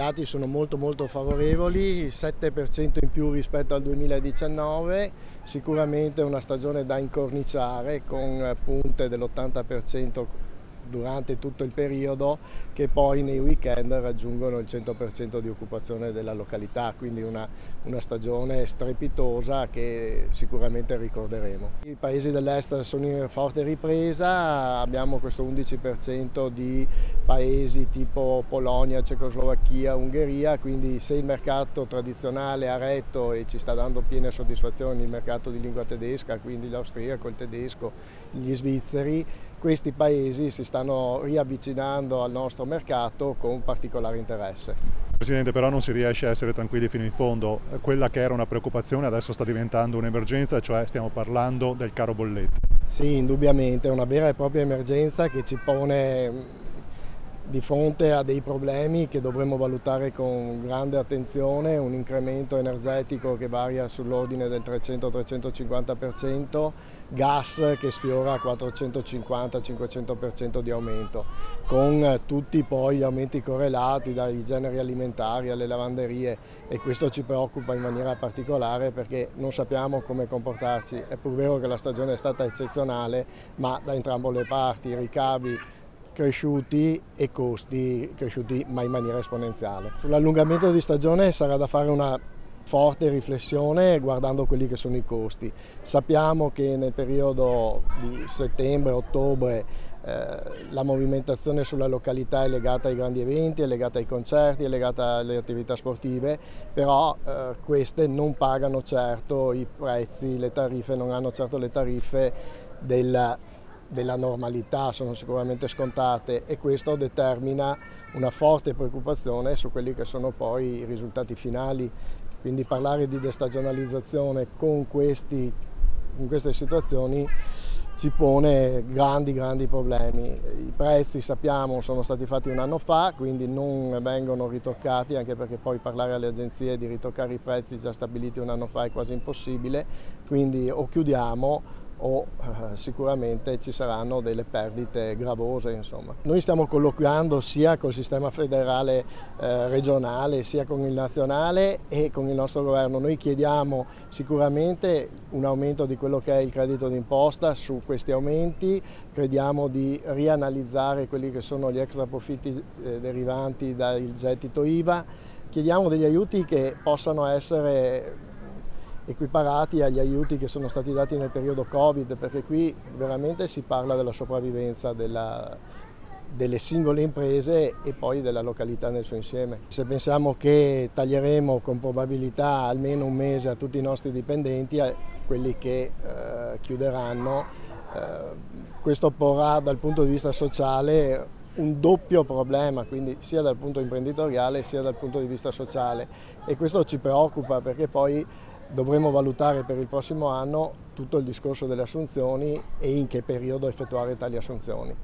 dati sono molto favorevoli, il 7% in più rispetto al 2019, sicuramente una stagione da incorniciare con punte dell'80% durante tutto il periodo, che poi nei weekend raggiungono il 100% di occupazione della località, quindi una stagione strepitosa che sicuramente ricorderemo. I paesi dell'est sono in forte ripresa, abbiamo questo 11% di paesi tipo Polonia, Cecoslovacchia, Ungheria, quindi se il mercato tradizionale ha retto e ci sta dando piene soddisfazioni il mercato di lingua tedesca, quindi l'austriaco, il tedesco, gli svizzeri, questi paesi si stanno riavvicinando al nostro mercato con particolare interesse. Presidente, però non si riesce a essere tranquilli fino in fondo. Quella che era una preoccupazione adesso sta diventando un'emergenza, cioè stiamo parlando del caro bollette. Sì, indubbiamente, è una vera e propria emergenza che ci pone di fronte a dei problemi che dovremo valutare con grande attenzione, un incremento energetico che varia sull'ordine del 300-350%, gas che sfiora il 450-500% di aumento, con tutti poi gli aumenti correlati dai generi alimentari alle lavanderie, e questo ci preoccupa in maniera particolare perché non sappiamo come comportarci. È pur vero che la stagione è stata eccezionale, ma da entrambe le parti, ricavi cresciuti e costi cresciuti ma in maniera esponenziale. Sull'allungamento di stagione sarà da fare una forte riflessione guardando quelli che sono i costi. Sappiamo che nel periodo di settembre-ottobre la movimentazione sulla località è legata ai grandi eventi, è legata ai concerti, è legata alle attività sportive, però queste non pagano certo i prezzi, le tariffe non hanno certo le tariffe della normalità, sono sicuramente scontate, e questo determina una forte preoccupazione su quelli che sono poi i risultati finali. Quindi parlare di destagionalizzazione in queste situazioni ci pone grandi problemi. I prezzi, sappiamo, sono stati fatti un anno fa, quindi non vengono ritoccati, anche perché poi parlare alle agenzie di ritoccare i prezzi già stabiliti un anno fa è quasi impossibile, quindi o chiudiamo o sicuramente ci saranno delle perdite gravose, insomma. Noi stiamo colloquiando sia col sistema federale regionale, sia con il nazionale e con il nostro governo. Noi chiediamo sicuramente un aumento di quello che è il credito d'imposta su questi aumenti, crediamo di rianalizzare quelli che sono gli extra profitti derivanti dal gettito IVA, chiediamo degli aiuti che possano essere equiparati agli aiuti che sono stati dati nel periodo Covid, perché qui veramente si parla della sopravvivenza delle singole imprese e poi della località nel suo insieme. Se pensiamo che taglieremo con probabilità almeno un mese a tutti i nostri dipendenti, a quelli che chiuderanno, questo porrà dal punto di vista sociale un doppio problema, quindi sia dal punto imprenditoriale sia dal punto di vista sociale, e questo ci preoccupa perché poi dovremo valutare per il prossimo anno tutto il discorso delle assunzioni e in che periodo effettuare tali assunzioni.